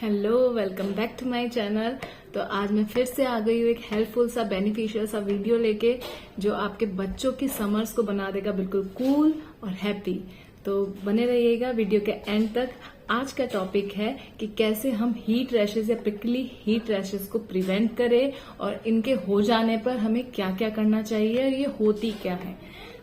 Hello, welcome back to my channel. तो आज मैं फिर से आ गई हूँ एक हेल्पफुल सा बेनिफिशियल सा वीडियो लेके जो आपके बच्चों की समर्स को बना देगा बिल्कुल कूल और हैप्पी। तो बने रहिएगा वीडियो के एंड तक। आज का टॉपिक है कि कैसे हम हीट रैशेज या प्रिकली हीट रैशेज को प्रिवेंट करें और इनके हो जाने पर हमें क्या क्या करना चाहिए और ये होती क्या है।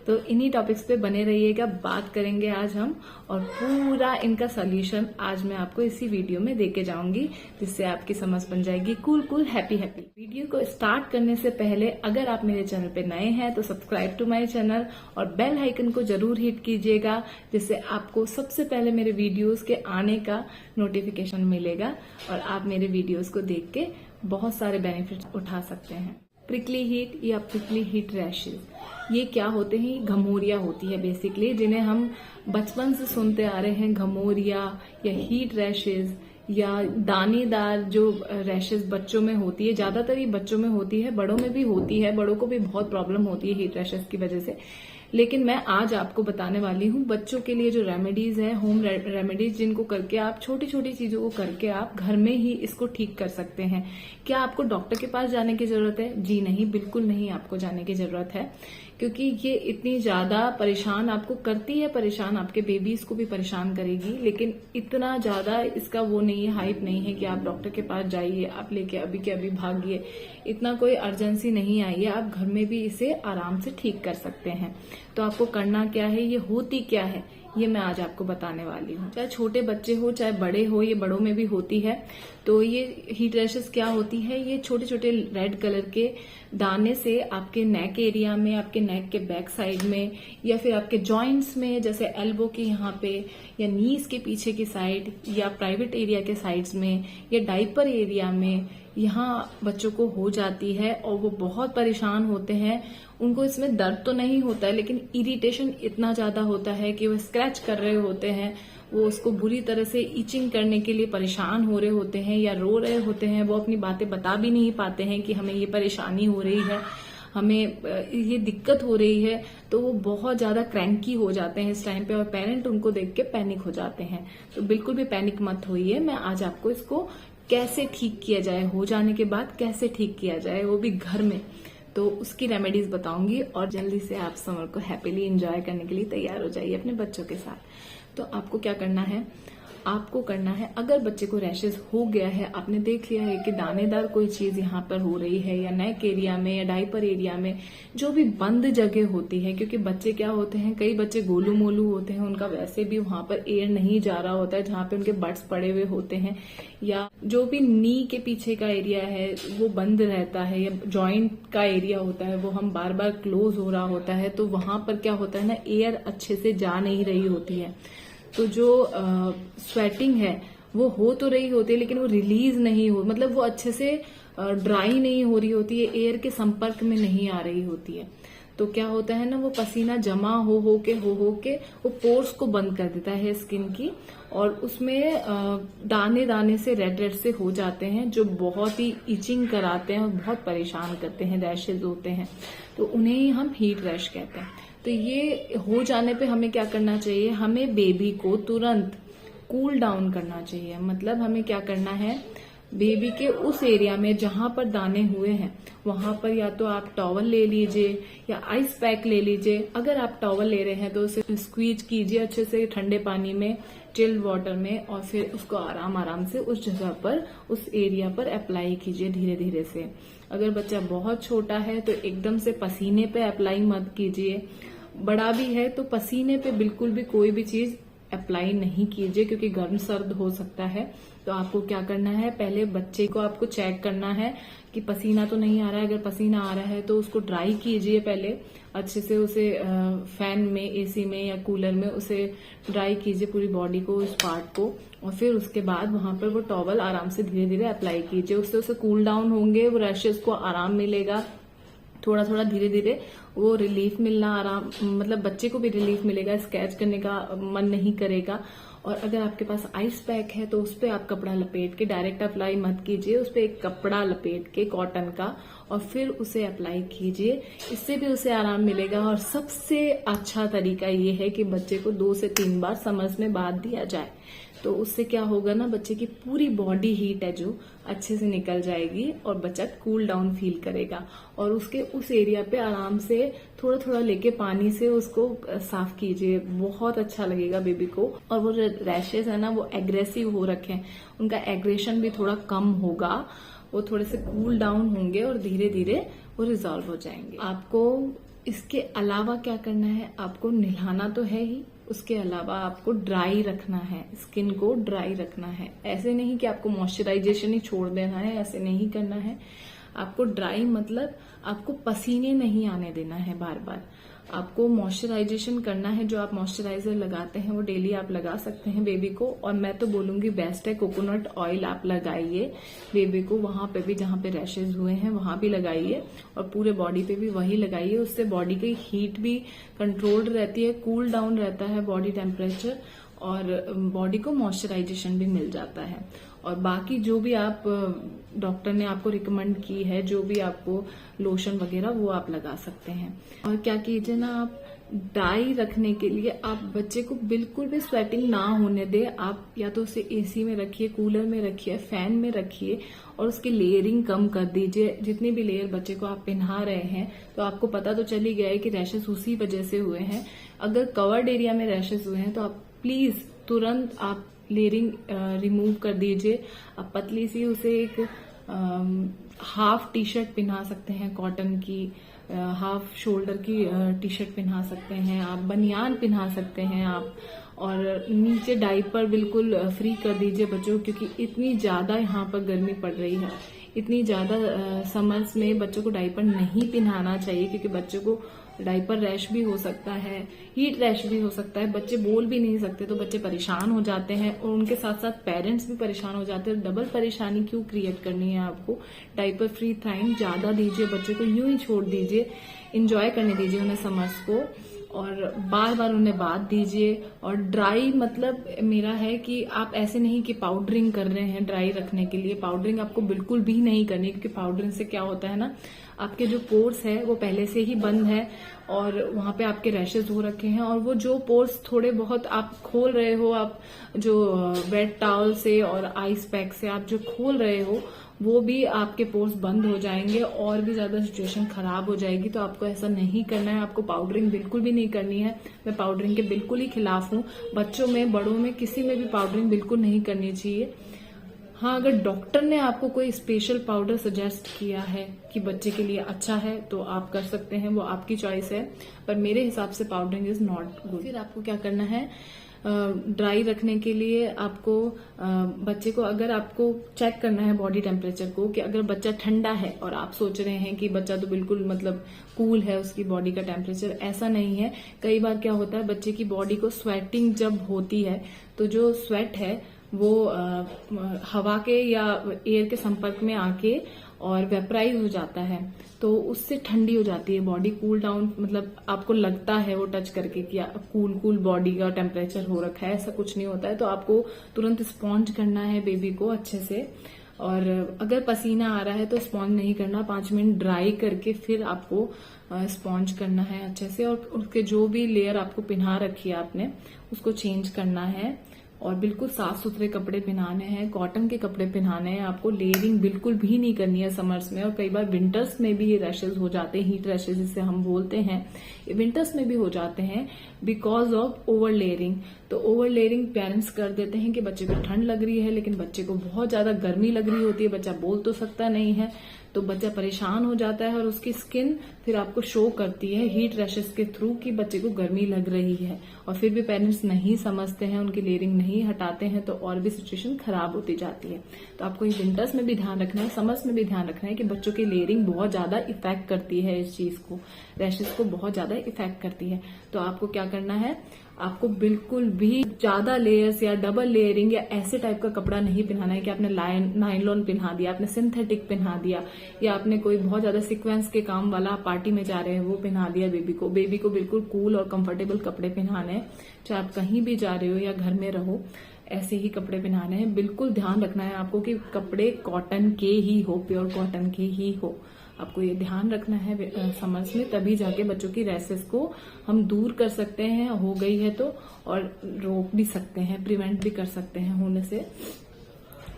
तो इन्हीं टॉपिक्स पे बने रहिएगा, बात करेंगे आज हम और पूरा इनका सॉल्यूशन आज मैं आपको इसी वीडियो में देके जाऊंगी जिससे आपकी समझ बन जाएगी cool cool happy happy. Video को स्टार्ट करने से पहले अगर आप मेरे चैनल पे नए हैं तो सब्सक्राइब टू माय चैनल और बेल आइकन को जरूर हिट कीजिएगा जिससे आपको सबसे पहले मेरे वीडियोस के आने का नोटिफिकेशन मिलेगा और आप मेरे वीडियोस को देख के बहुत सारे बेनिफिट उठा सकते हैं। प्रिकली हीट या प्रिकली हीट रैशेज ये क्या होते हैं? घमौरिया होती है बेसिकली, जिन्हें हम बचपन से सुनते आ रहे हैं। घमौरिया या हीट रैशेज या दानेदार जो रैशेज बच्चों में होती है, ज्यादातर ये बच्चों में होती है, बड़ों में भी होती है। बड़ों को भी बहुत प्रॉब्लम होती है हीट रैशेज की वजह से। लेकिन मैं आज आपको बताने वाली हूँ बच्चों के लिए जो रेमेडीज है, होम रेमेडीज, जिनको करके आप छोटी छोटी चीजों को करके आप घर में ही इसको ठीक कर सकते हैं। क्या आपको डॉक्टर के पास जाने की जरूरत है? जी नहीं, बिल्कुल नहीं आपको जाने की जरूरत है, क्योंकि ये इतनी ज्यादा परेशान आपको करती है, परेशान आपके बेबीज को भी परेशान करेगी। लेकिन इतना ज्यादा इसका वो नहीं है, हाइप नहीं है कि आप डॉक्टर के पास जाइए, आप लेके अभी के अभी भागिए। इतना कोई अर्जेंसी नहीं आई है, आप घर में भी इसे आराम से ठीक कर सकते हैं। तो आपको करना क्या है, ये होती क्या है, ये मैं आज आपको बताने वाली हूँ। चाहे छोटे बच्चे हो चाहे बड़े हो, ये बड़ों में भी होती है। तो ये हीट रैशेस क्या होती है? ये छोटे छोटे रेड कलर के दाने से आपके नेक एरिया में, आपके नेक के बैक साइड में या फिर आपके जॉइंट्स में, जैसे एल्बो के यहाँ पे या नीज के पीछे की साइड या प्राइवेट एरिया के साइड्स में या डाइपर एरिया में, यहाँ बच्चों को हो जाती है और वो बहुत परेशान होते हैं। उनको इसमें दर्द तो नहीं होता है लेकिन इरिटेशन इतना ज्यादा होता है कि वो स्क्रैच कर रहे होते हैं, वो उसको बुरी तरह से इचिंग करने के लिए परेशान हो रहे होते हैं या रो रहे होते हैं। वो अपनी बातें बता भी नहीं पाते हैं कि हमें ये परेशानी हो रही है, हमें ये दिक्कत हो रही है। तो वो बहुत ज्यादा क्रैंकी हो जाते हैं इस टाइम पे और पेरेंट उनको देख के पैनिक हो जाते हैं। तो बिल्कुल भी पैनिक मत होइए। मैं आज आपको इसको कैसे ठीक किया जाए, हो जाने के बाद कैसे ठीक किया जाए, वो भी घर में, तो उसकी रेमेडीज बताऊंगी। और जल्दी से आप समर को हैप्पीली एंजॉय करने के लिए तैयार हो जाइए अपने बच्चों के साथ। तो आपको क्या करना है, आपको करना है, अगर बच्चे को रैशेज हो गया है, आपने देख लिया है कि दानेदार कोई चीज यहाँ पर हो रही है या नेक एरिया में या डाइपर एरिया में, जो भी बंद जगह होती है, क्योंकि बच्चे क्या होते हैं, कई बच्चे गोलू मोलू होते हैं, उनका वैसे भी वहां पर एयर नहीं जा रहा होता है जहाँ पे उनके बड्स पड़े हुए होते हैं, या जो भी नी के पीछे का एरिया है वो बंद रहता है, या जॉइंट का एरिया होता है वो हम बार बार क्लोज हो रहा होता है। तो वहां पर क्या होता है ना, एयर अच्छे से जा नहीं रही होती है। तो जो स्वेटिंग है वो हो तो रही होती है लेकिन वो रिलीज नहीं हो, मतलब वो अच्छे से ड्राई नहीं हो रही होती है, एयर के संपर्क में नहीं आ रही होती है। तो क्या होता है ना, वो पसीना जमा हो के वो पोर्स को बंद कर देता है स्किन की, और उसमें दाने दाने से रेड से हो जाते हैं जो बहुत ही इचिंग कराते हैं और बहुत परेशान करते हैं, रैशेज होते हैं। तो उन्हें ही हम हीट रैश कहते हैं। तो ये हो जाने पे हमें क्या करना चाहिए, हमें बेबी को तुरंत कूल डाउन करना चाहिए। मतलब हमें क्या करना है, बेबी के उस एरिया में जहां पर दाने हुए हैं वहां पर या तो आप टॉवल ले लीजिए या आइस पैक ले लीजिए। अगर आप टॉवल ले रहे हैं तो उसे स्क्वीज कीजिए अच्छे से ठंडे पानी में, चिल्ड वाटर में, और फिर उसको आराम आराम से उस जगह पर, उस एरिया पर अप्लाई कीजिए धीरे धीरे से। अगर बच्चा बहुत छोटा है तो एकदम से पसीने पे अप्लाई मत कीजिए, बड़ा भी है तो पसीने पे बिल्कुल भी कोई भी चीज अप्लाई नहीं कीजिए क्योंकि गर्म सर्द हो सकता है। तो आपको क्या करना है, पहले बच्चे को आपको चेक करना है कि पसीना तो नहीं आ रहा है। अगर पसीना आ रहा है तो उसको ड्राई कीजिए पहले अच्छे से, उसे फैन में, एसी में या कूलर में उसे ड्राई कीजिए पूरी बॉडी को, उस पार्ट को, और फिर उसके बाद वहां पर वो टॉवल आराम से धीरे धीरे अप्लाई कीजिए। उससे उसे कूल डाउन होंगे, वो रैशेज को आराम मिलेगा, थोड़ा थोड़ा धीरे धीरे वो रिलीफ मिलना आराम, मतलब बच्चे को भी रिलीफ मिलेगा, स्केच करने का मन नहीं करेगा। और अगर आपके पास आइस पैक है तो उस पर आप कपड़ा लपेट के, डायरेक्ट अप्लाई मत कीजिए, उस पर एक कपड़ा लपेट के कॉटन का, और फिर उसे अप्लाई कीजिए। इससे भी उसे आराम मिलेगा। और सबसे अच्छा तरीका ये है कि बच्चे को 2 से 3 बार समर्स में बाथ दिया जाए। तो उससे क्या होगा ना, बच्चे की पूरी बॉडी हीट है जो अच्छे से निकल जाएगी और बच्चा कूल डाउन फील करेगा। और उसके उस एरिया पे आराम से थोड़ा थोड़ा लेके पानी से उसको साफ कीजिए, बहुत अच्छा लगेगा बेबी को। और वो जो रैशेज है ना वो एग्रेसिव हो रखे हैं, उनका एग्रेशन भी थोड़ा कम होगा, वो थोड़े से कूल डाउन होंगे और धीरे धीरे वो रिजॉल्व हो जाएंगे। आपको इसके अलावा क्या करना है, आपको नहलाना तो है ही, उसके अलावा आपको ड्राई रखना है, स्किन को ड्राई रखना है। ऐसे नहीं कि आपको मॉइस्चराइजेशन ही छोड़ देना है, ऐसे नहीं करना है। आपको ड्राई मतलब आपको पसीने नहीं आने देना है बार बार। आपको मॉइस्चराइजेशन करना है, जो आप मॉइस्चराइजर लगाते हैं वो डेली आप लगा सकते हैं बेबी को। और मैं तो बोलूंगी बेस्ट है कोकोनट ऑयल आप लगाइए बेबी को, वहां पे भी जहां पे रैशेज हुए हैं वहां भी लगाइए और पूरे बॉडी पे भी वही लगाइए। उससे बॉडी की हीट भी कंट्रोल्ड रहती है, कूल डाउन रहता है बॉडी टेम्परेचर और बॉडी को मॉइस्चराइजेशन भी मिल जाता है। और बाकी जो भी आप डॉक्टर ने आपको रिकमेंड की है, जो भी आपको लोशन वगैरह वो आप लगा सकते हैं। और क्या कीजिए ना, आप ड्राई रखने के लिए आप बच्चे को बिल्कुल भी स्वेटिंग ना होने दे। आप या तो उसे एसी में रखिए, कूलर में रखिए, फैन में रखिए और उसकी लेयरिंग कम कर दीजिए। जितनी भी लेयर बच्चे को आप पहना रहे हैं तो आपको पता तो चल ही गया है कि रैशेस उसी वजह से हुए हैं। अगर कवर्ड एरिया में रैशेस हुए हैं तो आप प्लीज तुरंत आप लेयरिंग रिमूव कर दीजिए। आप पतली सी उसे एक हाफ टी शर्ट पहना सकते हैं कॉटन की, हाफ शोल्डर की टी शर्ट पहना सकते हैं आप, बनियान पहना सकते हैं आप। और नीचे डाइपर बिल्कुल फ्री कर दीजिए बच्चों, क्योंकि इतनी ज्यादा यहाँ पर गर्मी पड़ रही है, इतनी ज्यादा समर्स में बच्चों को डाइपर नहीं पहनाना चाहिए, क्योंकि बच्चों को डाइपर रैश भी हो सकता है, हीट रैश भी हो सकता है। बच्चे बोल भी नहीं सकते तो बच्चे परेशान हो जाते हैं और उनके साथ साथ पेरेंट्स भी परेशान हो जाते हैं। डबल परेशानी क्यों क्रिएट करनी है आपको। डाइपर फ्री टाइम ज्यादा दीजिए बच्चे को, यूं ही छोड़ दीजिए, इंजॉय करने दीजिए उन्हें समर्स को और बार बार उन्हें बात दीजिए। और ड्राई मतलब मेरा है कि आप ऐसे नहीं कि पाउडरिंग कर रहे हैं ड्राई रखने के लिए। पाउडरिंग आपको बिल्कुल भी नहीं करनी, क्योंकि पाउडरिंग से क्या होता है ना, आपके जो पोर्स है वो पहले से ही बंद है और वहां पे आपके रैशेज हो रखे हैं। और वो जो पोर्स थोड़े बहुत आप खोल रहे हो, आप जो वेट टॉवल से और आइस पैक से आप जो खोल रहे हो, वो भी आपके पोर्स बंद हो जाएंगे और भी ज्यादा सिचुएशन खराब हो जाएगी। तो आपको ऐसा नहीं करना है, आपको पाउडरिंग बिल्कुल भी नहीं करनी है। मैं पाउडरिंग के बिल्कुल ही खिलाफ हूँ। बच्चों में, बड़ों में, किसी में भी पाउडरिंग बिल्कुल नहीं करनी चाहिए। हाँ, अगर डॉक्टर ने आपको कोई स्पेशल पाउडर सजेस्ट किया है कि बच्चे के लिए अच्छा है तो आप कर सकते हैं, वो आपकी चॉइस है, पर मेरे हिसाब से पाउडरिंग इज नॉट गुड। फिर आपको क्या करना है, ड्राई रखने के लिए आपको बच्चे को, अगर आपको चेक करना है बॉडी टेम्परेचर को, कि अगर बच्चा ठंडा है और आप सोच रहे हैं कि बच्चा तो बिल्कुल मतलब कूल है उसकी बॉडी का टेम्परेचर, ऐसा नहीं है। कई बार क्या होता है, बच्चे की बॉडी को स्वेटिंग जब होती है तो जो स्वेट है वो हवा के या एयर के संपर्क में आके और वेपराइज हो जाता है, तो उससे ठंडी हो जाती है बॉडी, कूल डाउन, मतलब आपको लगता है वो टच करके कि कूल बॉडी का टेम्परेचर हो रखा है, ऐसा कुछ नहीं होता है। तो आपको तुरंत स्पॉन्ज करना है बेबी को अच्छे से। और अगर पसीना आ रहा है तो स्पॉन्ज नहीं करना, 5 मिनट ड्राई करके फिर आपको स्पॉन्ज करना है अच्छे से। और उसके जो भी लेयर आपको पहना रखी है आपने, उसको चेंज करना है और बिल्कुल साफ सुथरे कपड़े पहनाने हैं, कॉटन के कपड़े पहनाने हैं आपको। लेयरिंग बिल्कुल भी नहीं करनी है समर्स में। और कई बार विंटर्स में भी ये रैशेज हो जाते हैं, हीट रैशेज जिसे हम बोलते हैं, ये विंटर्स में भी हो जाते हैं बिकॉज ऑफ ओवर लेयरिंग। तो ओवर लेयरिंग पेरेंट्स कर देते हैं कि बच्चे को ठंड लग रही है लेकिन बच्चे को बहुत ज्यादा गर्मी लग रही होती है, बच्चा बोल तो सकता नहीं है, तो बच्चा परेशान हो जाता है और उसकी स्किन फिर आपको शो करती है हीट रैशेस के थ्रू कि बच्चे को गर्मी लग रही है। और फिर भी पेरेंट्स नहीं समझते हैं, उनकी लेयरिंग नहीं हटाते हैं, तो और भी सिचुएशन खराब होती जाती है। तो आपको ये विंटर्स में भी ध्यान रखना है, समर्स में भी ध्यान रखना है कि बच्चों की लेयरिंग बहुत ज्यादा इफेक्ट करती है इस चीज को, रैशेस को बहुत ज्यादा इफेक्ट करती है। तो आपको क्या करना है, आपको बिल्कुल भी ज्यादा लेयर्स या डबल लेयरिंग या ऐसे टाइप का कपड़ा नहीं पहनाना है कि आपने नायलॉन पहना दिया, आपने सिंथेटिक पहना दिया, या आपने कोई बहुत ज्यादा सीक्वेंस के काम वाला पार्टी में जा रहे हैं वो पहना दिया बेबी को। बेबी को बिल्कुल कूल और कंफर्टेबल कपड़े पहनाने हैं, चाहे आप कहीं भी जा रहे हो या घर में रहो, ऐसे ही कपड़े पहनाने हैं। बिल्कुल ध्यान रखना है आपको कि कपड़े कॉटन के ही हो, प्योर कॉटन के ही हो। आपको ये ध्यान रखना है समर्स में, तभी जाके बच्चों की रैसेस को हम दूर कर सकते हैं, हो गई है तो, और रोक भी सकते हैं, प्रिवेंट भी कर सकते हैं होने से।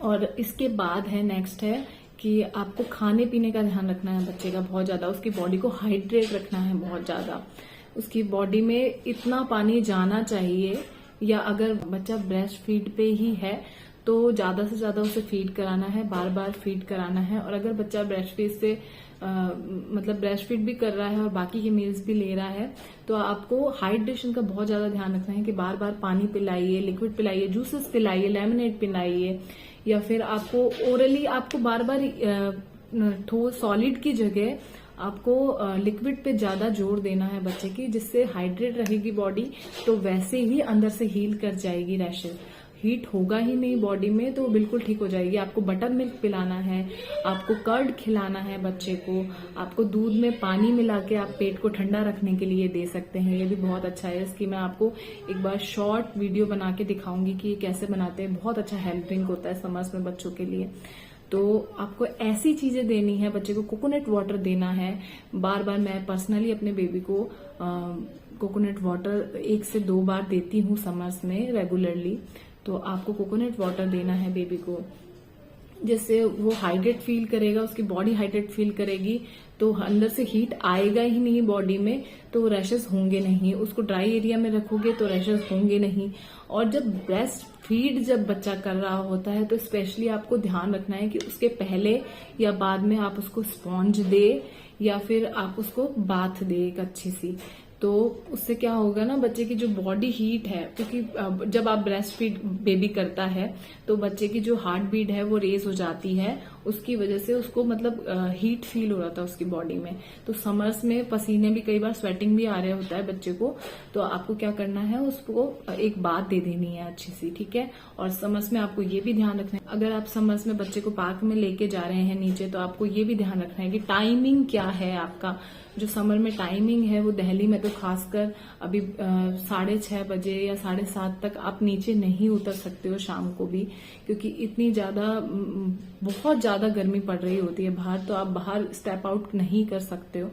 और इसके बाद है नेक्स्ट है कि आपको खाने पीने का ध्यान रखना है बच्चे का बहुत ज्यादा, उसकी बॉडी को हाइड्रेट रखना है बहुत ज्यादा, उसकी बॉडी में इतना पानी जाना चाहिए, या अगर बच्चा ब्रेस्ट फीड पे ही है तो ज्यादा से ज्यादा उसे फीड कराना है, बार बार फीड कराना है। और अगर बच्चा ब्रेस्ट फीड से मतलब ब्रेस्ट फीड भी कर रहा है और बाकी के मील्स भी ले रहा है, तो आपको हाइड्रेशन का बहुत ज्यादा ध्यान रखना है कि बार बार पानी पिलाइए, लिक्विड पिलाइए, जूसेस पिलाइए, लेमनेड पिलाइए, या फिर आपको ओरली आपको बार बार ठोस सॉलिड की जगह आपको लिक्विड पे ज्यादा जोर देना है बच्चे की, जिससे हाइड्रेट रहेगी बॉडी, तो वैसे ही अंदर से हील कर जाएगी रैशेज। हीट होगा ही नहीं बॉडी में तो बिल्कुल ठीक हो जाएगी। आपको बटर मिल्क पिलाना है, आपको कर्ड खिलाना है बच्चे को, आपको दूध में पानी मिला के आप पेट को ठंडा रखने के लिए दे सकते हैं, ये भी बहुत अच्छा है। इसकी मैं आपको एक बार शॉर्ट वीडियो बना के दिखाऊंगी कि ये कैसे बनाते हैं। बहुत अच्छा हेल्थ ड्रिंक होता है समर्स में बच्चों के लिए। तो आपको ऐसी चीजें देनी है बच्चे को, कोकोनट वाटर देना है बार बार। मैं पर्सनली अपने बेबी को कोकोनट वाटर 1 से 2 बार देती हूँ समर्स में रेगुलरली। तो आपको कोकोनट वाटर देना है बेबी को, जिससे वो हाइड्रेट फील करेगा, उसकी बॉडी हाइड्रेट फील करेगी, तो अंदर से हीट आएगा ही नहीं बॉडी में, तो रैशेस होंगे नहीं। उसको ड्राई एरिया में रखोगे तो रैशेस होंगे नहीं। और जब ब्रेस्ट फीड जब बच्चा कर रहा होता है तो स्पेशली आपको ध्यान रखना है कि उसके पहले या बाद में आप उसको स्पॉन्ज दे, या फिर आप उसको बाथ दे एक अच्छी सी। तो उससे क्या होगा ना, बच्चे की जो बॉडी हीट है, क्योंकि जब आप ब्रेस्ट फीड बेबी करता है तो बच्चे की जो हार्ट बीट है वो रेज हो जाती है, उसकी वजह से उसको मतलब हीट फील हो रहा था उसकी बॉडी में। तो समर्स में पसीने भी, कई बार स्वेटिंग भी आ रहा होता है बच्चे को, तो आपको क्या करना है, उसको एक बात दे देनी है अच्छी सी, ठीक है। और समर्स में आपको ये भी ध्यान रखना है, अगर आप समर्स में बच्चे को पार्क में लेके जा रहे हैं नीचे, तो आपको ये भी ध्यान रखना है कि टाइमिंग क्या है आपका। जो समर में टाइमिंग है वो दिल्ली में तो खासकर अभी 6:30 बजे या 7:30 तक आप नीचे नहीं उतर सकते हो शाम को भी, क्योंकि इतनी ज्यादा बहुत ज्यादा गर्मी पड़ रही होती है बाहर, तो आप बाहर स्टेप आउट नहीं कर सकते हो।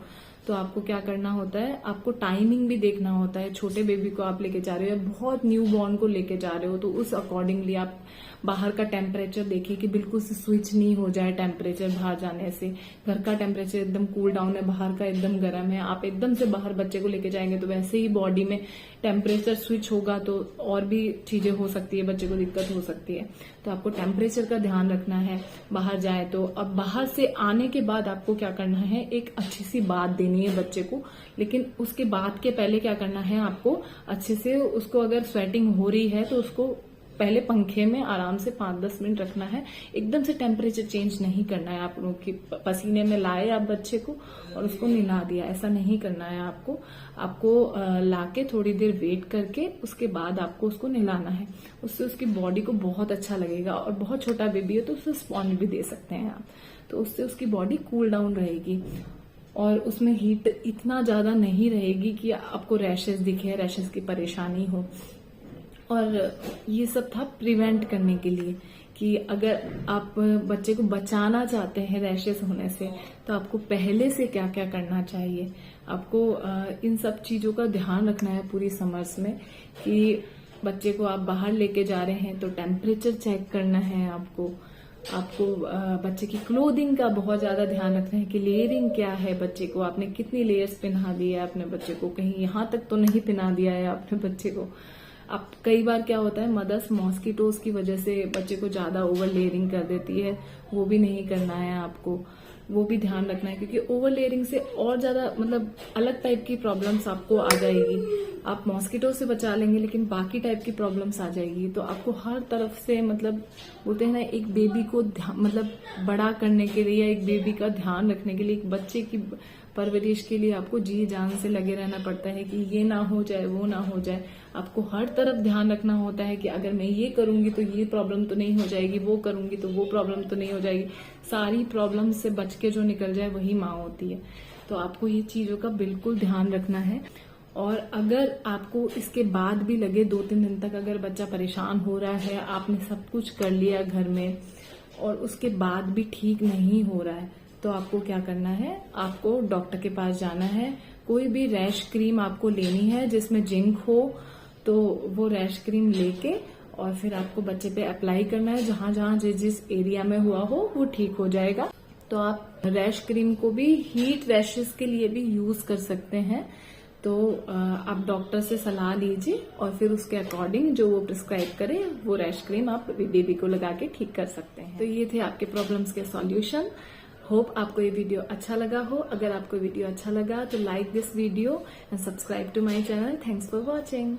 तो आपको क्या करना होता है, आपको टाइमिंग भी देखना होता है। छोटे बेबी को आप लेके जा रहे हो या बहुत न्यू बॉर्न को लेके जा रहे हो, तो उस अकॉर्डिंगली आप बाहर का टेम्परेचर देखिए कि बिल्कुल से स्विच नहीं हो जाए टेम्परेचर बाहर जाने से। घर का टेम्परेचर एकदम कूल डाउन है, बाहर का एकदम गर्म है, आप एकदम से बाहर बच्चे को लेके जाएंगे तो वैसे ही बॉडी में टेम्परेचर स्विच होगा, तो और भी चीजें हो सकती है, बच्चे को दिक्कत हो सकती है। तो आपको टेम्परेचर का ध्यान रखना है बाहर जाए तो। अब बाहर से आने के बाद आपको क्या करना है, एक अच्छी सी बात देनी है बच्चे को, लेकिन उसके बाद के पहले क्या करना है आपको, अच्छे से उसको, अगर स्वेटिंग हो रही है तो उसको पहले पंखे में आराम से 5-10 मिनट रखना है। एकदम से टेम्परेचर चेंज नहीं करना है आप लोगों की, पसीने में लाए आप बच्चे को और उसको नहला दिया, ऐसा नहीं करना है आपको। आपको लाके थोड़ी देर वेट करके उसके बाद आपको उसको नहलाना है, उससे उसकी बॉडी को बहुत अच्छा लगेगा। और बहुत छोटा बेबी है तो उससे स्पॉन्ज भी दे सकते हैं आप, तो उससे उसकी बॉडी कूल डाउन रहेगी और उसमें हीट इतना ज्यादा नहीं रहेगी कि आपको रैशेस दिखे, रैशेस की परेशानी हो। और ये सब था प्रिवेंट करने के लिए कि अगर आप बच्चे को बचाना चाहते हैं रैशेस होने से, तो आपको पहले से क्या क्या करना चाहिए। आपको इन सब चीजों का ध्यान रखना है पूरी समर्स में, कि बच्चे को आप बाहर लेके जा रहे हैं तो टेम्परेचर चेक करना है आपको बच्चे की क्लोथिंग का बहुत ज्यादा ध्यान रखना है कि लेयरिंग क्या है, बच्चे को आपने कितनी लेयर्स पहना दी है अपने बच्चे को, कहीं यहाँ तक तो नहीं पहना दिया है आपने बच्चे को। अब कई बार क्या होता है, मदर्स मॉस्किटोज की वजह से बच्चे को ज्यादा ओवर लेयरिंग कर देती है, वो भी नहीं करना है आपको, वो भी ध्यान रखना है, क्योंकि ओवर लेयरिंग से और ज्यादा मतलब अलग टाइप की प्रॉब्लम्स आपको आ जाएगी। आप मॉस्किटो से बचा लेंगे लेकिन बाकी टाइप की प्रॉब्लम्स आ जाएगी। तो आपको हर तरफ से, मतलब बोलते हैं ना, एक बेबी को मतलब बड़ा करने के लिए या एक बेबी का ध्यान रखने के लिए, एक बच्चे की परवरिश के लिए आपको जी जान से लगे रहना पड़ता है कि ये ना हो जाए, वो ना हो जाए। आपको हर तरफ ध्यान रखना होता है कि अगर मैं ये करूंगी तो ये प्रॉब्लम तो नहीं हो जाएगी, वो करूंगी तो वो प्रॉब्लम तो नहीं हो जाएगी। सारी प्रॉब्लम से बच के जो निकल जाए वही माँ होती है। तो आपको ये चीजों का बिल्कुल ध्यान रखना है। और अगर आपको इसके बाद भी लगे 2-3 दिन तक अगर बच्चा परेशान हो रहा है, आपने सब कुछ कर लिया घर में और उसके बाद भी ठीक नहीं हो रहा है, तो आपको क्या करना है, आपको डॉक्टर के पास जाना है। कोई भी रैश क्रीम आपको लेनी है जिसमें जिंक हो, तो वो रैश क्रीम लेके और फिर आपको बच्चे पे अप्लाई करना है। जहां जहां जिस एरिया में हुआ हो वो ठीक हो जाएगा। तो आप रैश क्रीम को भी हीट रैशेस के लिए भी यूज कर सकते हैं। तो आप डॉक्टर से सलाह लीजिए और फिर उसके अकॉर्डिंग जो वो प्रिस्क्राइब करे वो रैश क्रीम आप बेबी को लगा के ठीक कर सकते हैं। तो ये थे आपके प्रॉब्लम्स के सॉल्यूशन। होप आपको ये वीडियो अच्छा लगा हो। अगर आपको वीडियो अच्छा लगा तो like this video and subscribe to my channel. Thanks for watching.